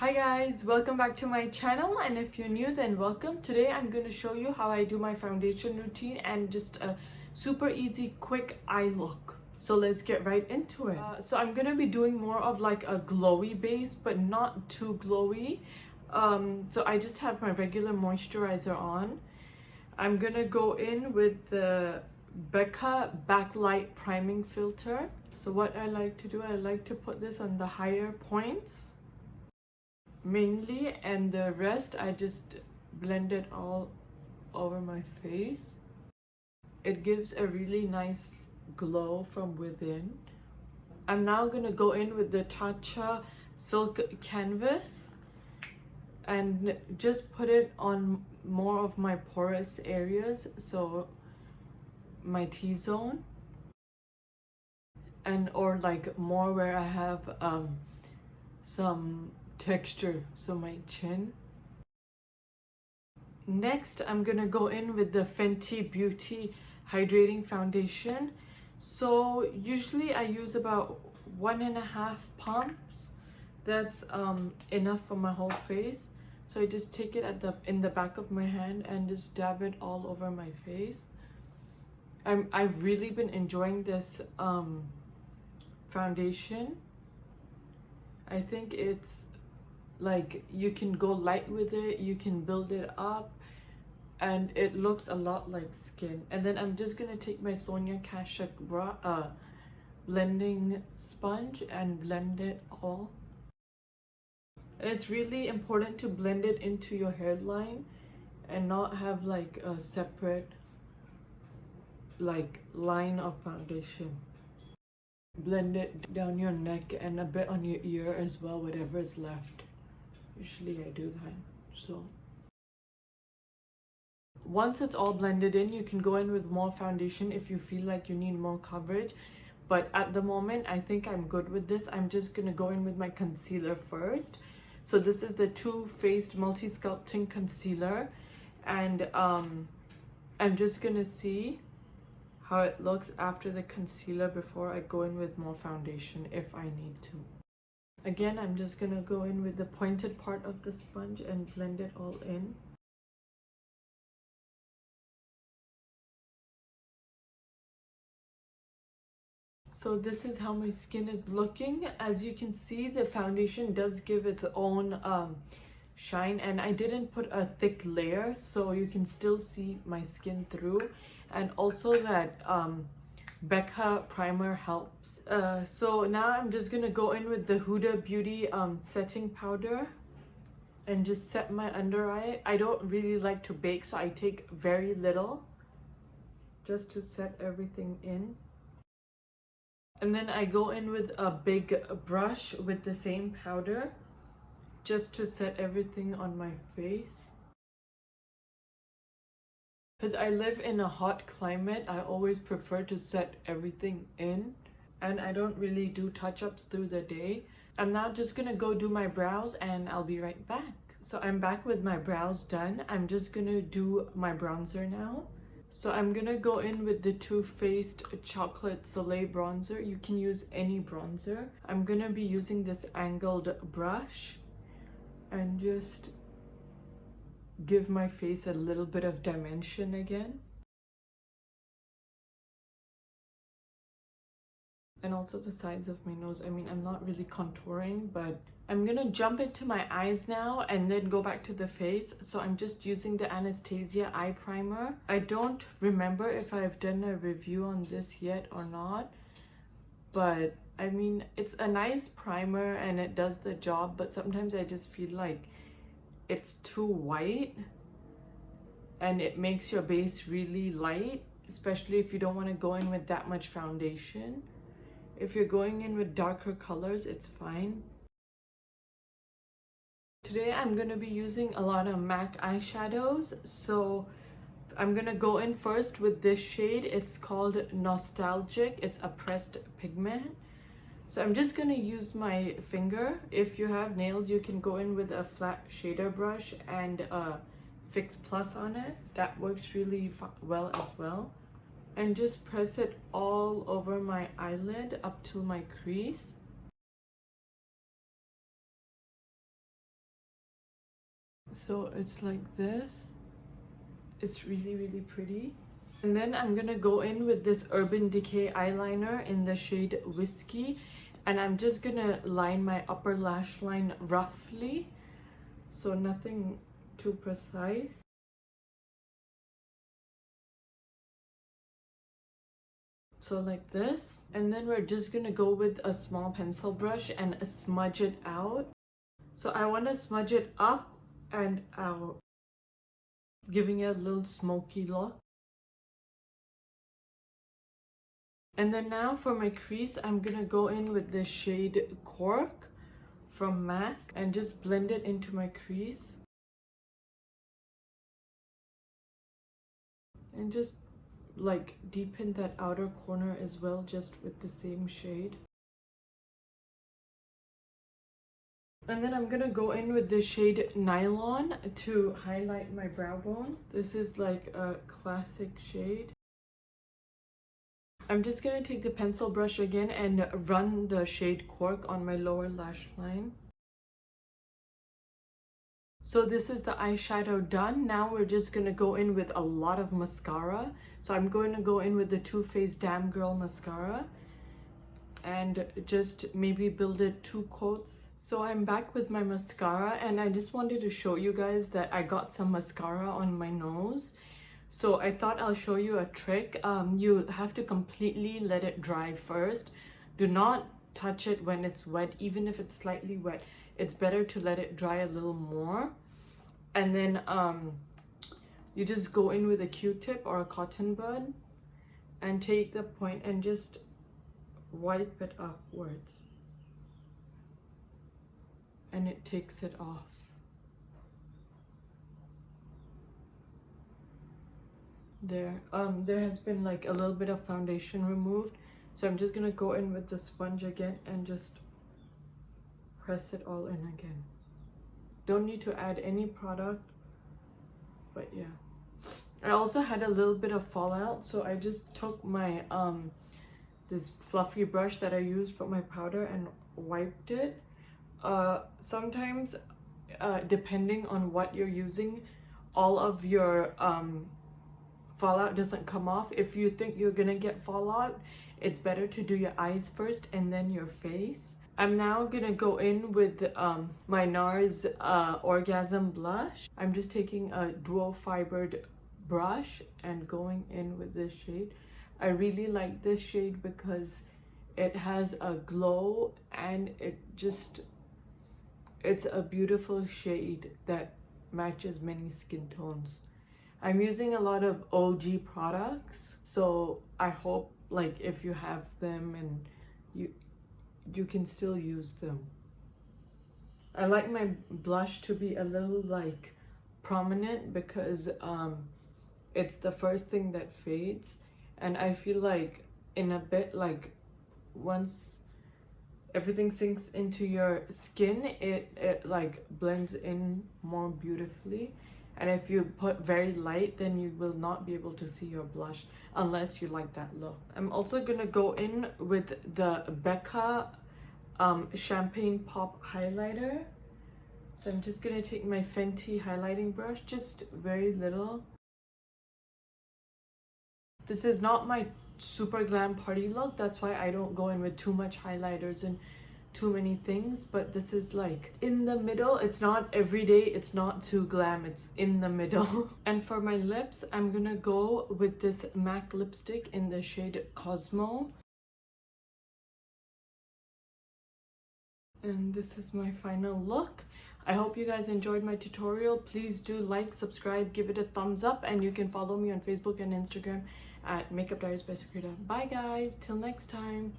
Hi guys, welcome back to my channel, and if you're new then welcome. Today I'm going to show you how I do my foundation routine and just a super easy quick eye look. So let's get right into it. So I'm going to be doing more of like a glowy base but not too glowy. So I just have my regular moisturizer on. I'm going to go in with the Becca backlight priming filter. So what I like to do, I like to put this on the higher points mainly, and the rest I just blend it all over my face. It gives a really nice glow from within. I'm now gonna go in with the Tatcha silk canvas and just put it on more of my porous areas, so my T-zone, and or like more where I have some texture, so my chin. Next, I'm gonna go in with the Fenty Beauty Hydrating Foundation. So usually I use about 1.5 pumps. That's enough for my whole face. So I just take it in the back of my hand and just dab it all over my face. I've really been enjoying this foundation. I think it's like you can go light with it, you can build it up, and it looks a lot like skin. And then I'm just gonna take my Sonia Kashuk blending sponge and blend it all. And it's really important to blend it into your hairline and not have like a separate like line of foundation. Blend it down your neck and a bit on your ear as well, whatever is left. Usually I do that. So once it's all blended in, you can go in with more foundation if you feel like you need more coverage. But at the moment, I think I'm good with this. I'm just gonna go in with my concealer first. So this is the Too Faced Multi-Sculpting Concealer. And I'm just gonna see how it looks after the concealer before I go in with more foundation if I need to. Again, I'm just gonna go in with the pointed part of the sponge and blend it all in. So this is how my skin is looking. As you can see, the foundation does give its own shine, and I didn't put a thick layer, so you can still see my skin through. And also that Becca primer helps. So now I'm just gonna go in with the Huda Beauty setting powder and just set my under eye. I don't really like to bake, so I take very little just to set everything in. And then I go in with a big brush with the same powder just to set everything on my face. Because I live in a hot climate, I always prefer to set everything in, and I don't really do touch-ups through the day. I'm now just gonna go do my brows and I'll be right back. So I'm back with my brows done. I'm just gonna do my bronzer now. So I'm gonna go in with the Too Faced Chocolate Soleil bronzer. You can use any bronzer. I'm gonna be using this angled brush and just give my face a little bit of dimension again. And also the sides of my nose. I mean, I'm not really contouring, but I'm gonna jump into my eyes now and then go back to the face. So I'm just using the Anastasia eye primer. I don't remember if I've done a review on this yet or not, but I mean, it's a nice primer and it does the job, but sometimes I just feel like it's too white and it makes your base really light, especially if you don't want to go in with that much foundation. If you're going in with darker colors, it's fine. Today I'm going to be using a lot of MAC eyeshadows. So I'm going to go in first with this shade. It's called Nostalgic. It's a pressed pigment. So I'm just going to use my finger. If you have nails, you can go in with a flat shader brush and Fix Plus on it. That works really well as well. And just press it all over my eyelid up to my crease. So it's like this. It's really, really pretty. And then I'm gonna go in with this Urban Decay eyeliner in the shade Whiskey. And I'm just gonna line my upper lash line roughly. So nothing too precise. So like this. And then we're just gonna go with a small pencil brush and smudge it out. So I want to smudge it up and out, giving it a little smoky look. And then now for my crease, I'm gonna go in with the shade Cork from MAC and just blend it into my crease. And just like deepen that outer corner as well, just with the same shade. And then I'm gonna go in with the shade Nylon to highlight my brow bone. This is like a classic shade. I'm just gonna take the pencil brush again and run the shade Cork on my lower lash line. So this is the eyeshadow done. Now we're just gonna go in with a lot of mascara. So I'm going to go in with the Too Faced Damn Girl mascara and just maybe build it 2 coats. So I'm back with my mascara and I just wanted to show you guys that I got some mascara on my nose. So I thought I'll show you a trick. You have to completely let it dry first. Do not touch it when it's wet, even if it's slightly wet. It's better to let it dry a little more. And then you just go in with a Q-tip or a cotton bud and take the point and just wipe it upwards. And it takes it off. There has been like a little bit of foundation removed, so I'm just gonna go in with the sponge again and just press it all in again. Don't need to add any product, but yeah. I also had a little bit of fallout, so I just took my this fluffy brush that I used for my powder and wiped it. Sometimes depending on what you're using, all of your fallout doesn't come off. If you think you're gonna get fallout, it's better to do your eyes first and then your face. I'm now gonna go in with my NARS Orgasm blush. I'm just taking a dual fibered brush and going in with this shade. I really like this shade because it has a glow and it's a beautiful shade that matches many skin tones. I'm using a lot of OG products, so I hope like if you have them and you can still use them. I like my blush to be a little like prominent because it's the first thing that fades, and I feel like in a bit, like once everything sinks into your skin, it like blends in more beautifully. And if you put very light, then you will not be able to see your blush unless you like that look. I'm also gonna go in with the Becca Champagne Pop highlighter. So I'm just gonna take my Fenty highlighting brush, just very little. This is not my super glam party look, that's why I don't go in with too much highlighters and too many things, but this is like in the middle. It's not everyday, it's not too glam, it's in the middle. And for my lips, I'm gonna go with this MAC lipstick in the shade Cosmo. And this is my final look. I hope you guys enjoyed my tutorial. Please do like, subscribe, give it a thumbs up, and you can follow me on Facebook and Instagram at Makeup Diaries by Sakrita. Bye guys, till next time.